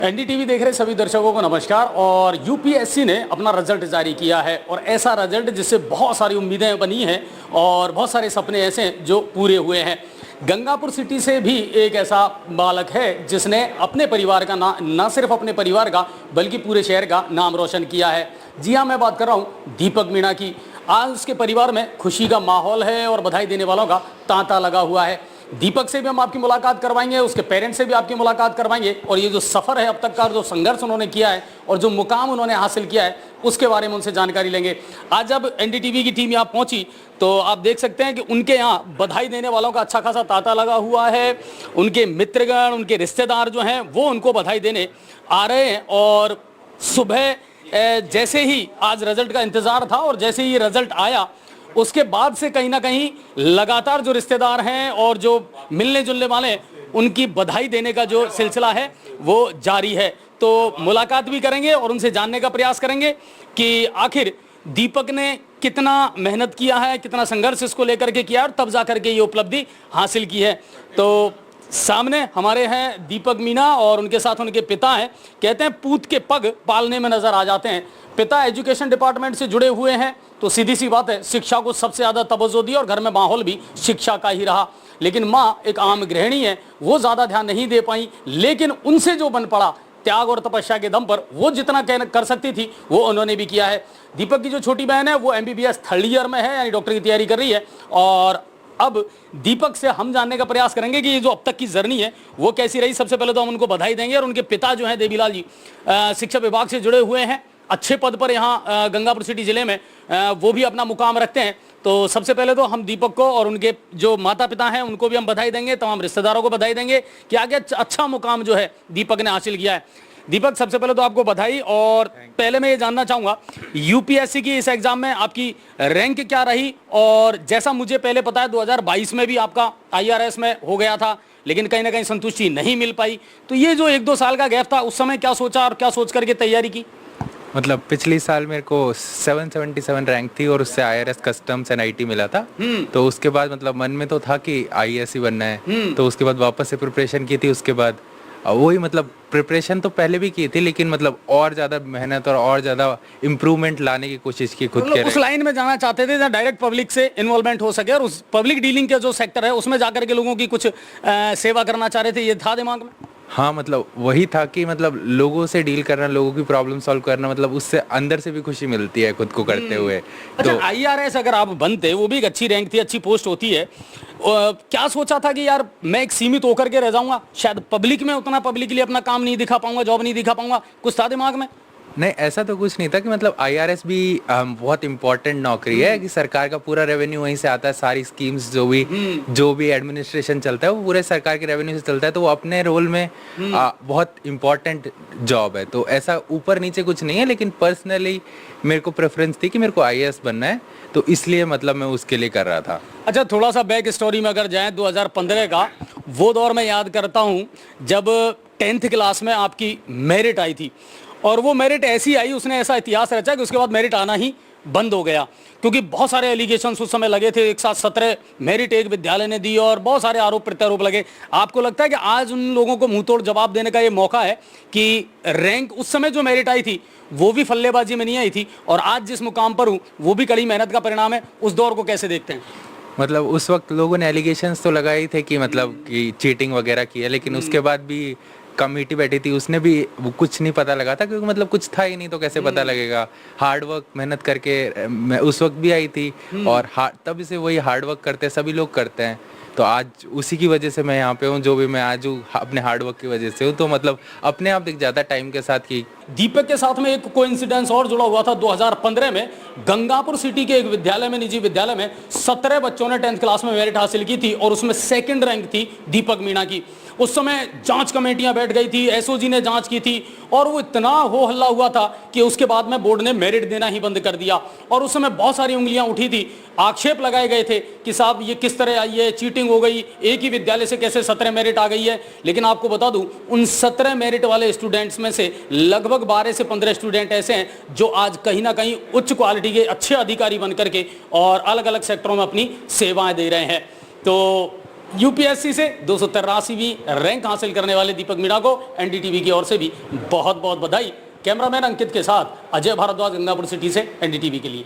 NDTV देख रहे सभी दर्शकों को नमस्कार। और यूपीएससी ने अपना रिजल्ट जारी किया है और ऐसा रिजल्ट जिससे बहुत सारी उम्मीदें बनी हैं और बहुत सारे सपने ऐसे हैं जो पूरे हुए हैं। गंगापुर सिटी से भी एक ऐसा बालक है जिसने अपने परिवार का न सिर्फ अपने परिवार का बल्कि पूरे शहर का नाम रोशन किया है। जी हाँ, मैं बात कर रहा हूँ दीपक मीणा की। आज उसके परिवार में खुशी का माहौल है और बधाई देने वालों का तांता लगा हुआ है। दीपक से भी हम आपकी मुलाकात करवाएंगे, उसके पेरेंट्स से भी आपकी मुलाकात करवाएंगे और ये जो सफ़र है अब तक का, जो संघर्ष उन्होंने किया है और जो मुकाम उन्होंने हासिल किया है उसके बारे में उनसे जानकारी लेंगे। आज जब एनडीटीवी की टीम यहाँ पहुंची तो आप देख सकते हैं कि उनके यहाँ बधाई देने वालों का अच्छा खासा तांता लगा हुआ है। उनके मित्रगण, उनके रिश्तेदार जो हैं वो उनको बधाई देने आ रहे हैं। और सुबह जैसे ही आज रिजल्ट का इंतज़ार था और जैसे ही रिजल्ट आया उसके बाद से कहीं ना कहीं लगातार जो रिश्तेदार हैं और जो मिलने जुलने वाले उनकी बधाई देने का जो सिलसिला है वो जारी है। तो मुलाकात भी करेंगे और उनसे जानने का प्रयास करेंगे कि आखिर दीपक ने कितना मेहनत किया है, कितना संघर्ष इसको लेकर के किया और तब जा करके ये उपलब्धि हासिल की है। तो सामने हमारे हैं दीपक मीणा और उनके साथ उनके पिता हैं। कहते हैं पूत के पग पालने में नजर आ जाते हैं। पिता एजुकेशन डिपार्टमेंट से जुड़े हुए हैं तो सीधी सी बात है, शिक्षा को सबसे ज़्यादा तवज्जो दी और घर में माहौल भी शिक्षा का ही रहा। लेकिन माँ एक आम गृहिणी है, वो ज़्यादा ध्यान नहीं दे पाई, लेकिन उनसे जो बन पड़ा त्याग और तपस्या के दम पर वो जितना कर सकती थी वो उन्होंने भी किया है। दीपक की जो छोटी बहन है वो MBBS थर्ड ईयर में है, यानी डॉक्टर की तैयारी कर रही है। और अब दीपक से हम जानने का प्रयास करेंगे कि ये जो अब तक की जर्नी है वो कैसी रही। सबसे पहले तो हम उनको बधाई देंगे। और उनके पिता जो हैं देवीलाल जी शिक्षा विभाग से जुड़े हुए हैं, अच्छे पद पर यहाँ गंगापुर सिटी जिले में वो भी अपना मुकाम रखते हैं। तो सबसे पहले तो हम दीपक को और उनके जो माता पिता हैं उनको भी हम बधाई देंगे, तमाम रिश्तेदारों को बधाई देंगे कि आगे अच्छा मुकाम जो है दीपक ने हासिल किया है। दीपक, सबसे पहले तो आपको बधाई। और पहले मैं ये जानना चाहूँगा यूपीएससी की इस एग्जाम में आपकी रैंक क्या रही? और जैसा मुझे पहले पता है 2022 में भी आपका IRS में हो गया था, लेकिन कहीं ना कहीं संतुष्टि नहीं मिल पाई। तो ये जो 1-2 साल का गैप था उस समय क्या सोचा और क्या सोच करके तैयारी की? मतलब पिछली साल मेरे को 777 रैंक थी और उससे IRS कस्टम्स NIT मिला था। तो उसके बाद मतलब मन में तो था कि IAS ही बनना है। तो उसके बाद वापस से प्रिपरेशन की थी। उसके बाद वही मतलब प्रिपरेशन तो पहले भी की थी, लेकिन मतलब और ज़्यादा मेहनत और ज़्यादा इम्प्रूवमेंट लाने की कोशिश की खुद के। उस लाइन में जाना चाहते थे जहाँ डायरेक्ट पब्लिक से इन्वॉल्वमेंट हो सके और उस पब्लिक डीलिंग का जो सेक्टर है उसमें जाकर के लोगों की कुछ सेवा करना चाह रहे थे, ये था दिमाग में? हाँ, मतलब वही था कि मतलब लोगों से डील करना, लोगों की प्रॉब्लम सॉल्व करना, मतलब उससे अंदर से भी खुशी मिलती है खुद को करते हुए। अच्छा, IRS अगर आप बनते, वो भी एक अच्छी रैंक थी, अच्छी पोस्ट होती है। क्या सोचा था कि यार मैं एक सीमित होकर के रह जाऊंगा, शायद पब्लिक में उतना पब्लिकली अपना काम नहीं दिखा पाऊंगा, जॉब नहीं दिखा पाऊंगा, कुछ था दिमाग में? नहीं, ऐसा तो कुछ नहीं था कि मतलब IRS भी बहुत इंपॉर्टेंट नौकरी है कि सरकार का पूरा रेवेन्यू वहीं से आता है। सारी स्कीम्स जो भी एडमिनिस्ट्रेशन चलता है वो पूरे सरकार के रेवेन्यू से चलता है। तो वो अपने रोल में बहुत इंपॉर्टेंट जॉब है। तो ऐसा ऊपर नीचे कुछ नहीं है, लेकिन पर्सनली मेरे को प्रेफरेंस थी कि मेरे को IAS बनना है, तो इसलिए मतलब मैं उसके लिए कर रहा था। अच्छा, थोड़ा सा बैक स्टोरी में अगर जाएं 2015 का वो दौर मैं याद करता हूँ जब 10th क्लास में आपकी मेरिट आई थी। और वो मेरिट ऐसी आई, उसने ऐसा इतिहास रचा कि उसके बाद मेरिट आना ही बंद हो गया, क्योंकि बहुत सारे एलिगेशंस उस समय लगे थे। एक साथ 17 मेरिट एक विद्यालय ने दी और बहुत सारे आरोप प्रत्यारोप लगे। आपको लगता है कि आज उन लोगों को मुंह तोड़ जवाब देने का ये मौका है कि रैंक उस समय जो मेरिट आई थी वो भी फल्लेबाजी में नहीं आई थी और आज जिस मुकाम पर हूँ वो भी कड़ी मेहनत का परिणाम है? उस दौर को कैसे देखते हैं? मतलब उस वक्त लोगों ने एलिगेशंस तो लगाए थे कि मतलब कि चीटिंग वगैरह की है, लेकिन उसके बाद भी कमेटी बैठी थी, उसने भी वो कुछ नहीं पता लगा था, क्योंकि मतलब कुछ था ही नहीं, तो कैसे पता लगेगा। हार्ड वर्क मेहनत करके मैं उस वक्त भी आई थी और तब से वही हार्ड वर्क करते हैं, सभी लोग करते हैं। तो आज उसी की वजह से मैं यहाँ पे हूँ, जो भी मैं आज हूँ अपने हार्ड वर्क की वजह से हूँ। तो मतलब अपने आप दिख जाता है टाइम के साथ कि दीपक के साथ में एक कोइंसिडेंस और जुड़ा हुआ था। 2015 में गंगापुर सिटी के एक विद्यालय में, निजी विद्यालय में 17 बच्चों ने 10th क्लास में मेरिट हासिल की थी और उसमें 2nd रैंक थी दीपक मीणा की। उस समय जांच कमेटियां बैठ गई थी, SOG ने जांच की थी और वो इतना हो हल्ला हुआ था कि उसके बाद में बोर्ड ने मेरिट देना ही बंद कर दिया। और उस समय बहुत सारी उंगलियां उठी थी, आक्षेप लगाए गए थे कि साहब ये किस तरह आई है, चीटिंग हो गई, एक ही विद्यालय से कैसे 17 मेरिट आ गई है। लेकिन आपको बता दूं, उन 17 मेरिट वाले स्टूडेंट्स में से लगभग 12 से 15 स्टूडेंट ऐसे हैं जो आज कहीं ना कहीं उच्च क्वालिटी के अच्छे अधिकारी बन करके और अलग अलग सेक्टरों में अपनी सेवाएं दे रहे हैं। तो यूपीएससी से 283वीं रैंक हासिल करने वाले दीपक मीणा को एनडीटीवी की ओर से भी बहुत बहुत बधाई। कैमरामैन अंकित के साथ अजय भारद्वाज, गंगापुर सिटी से एनडीटीवी के लिए।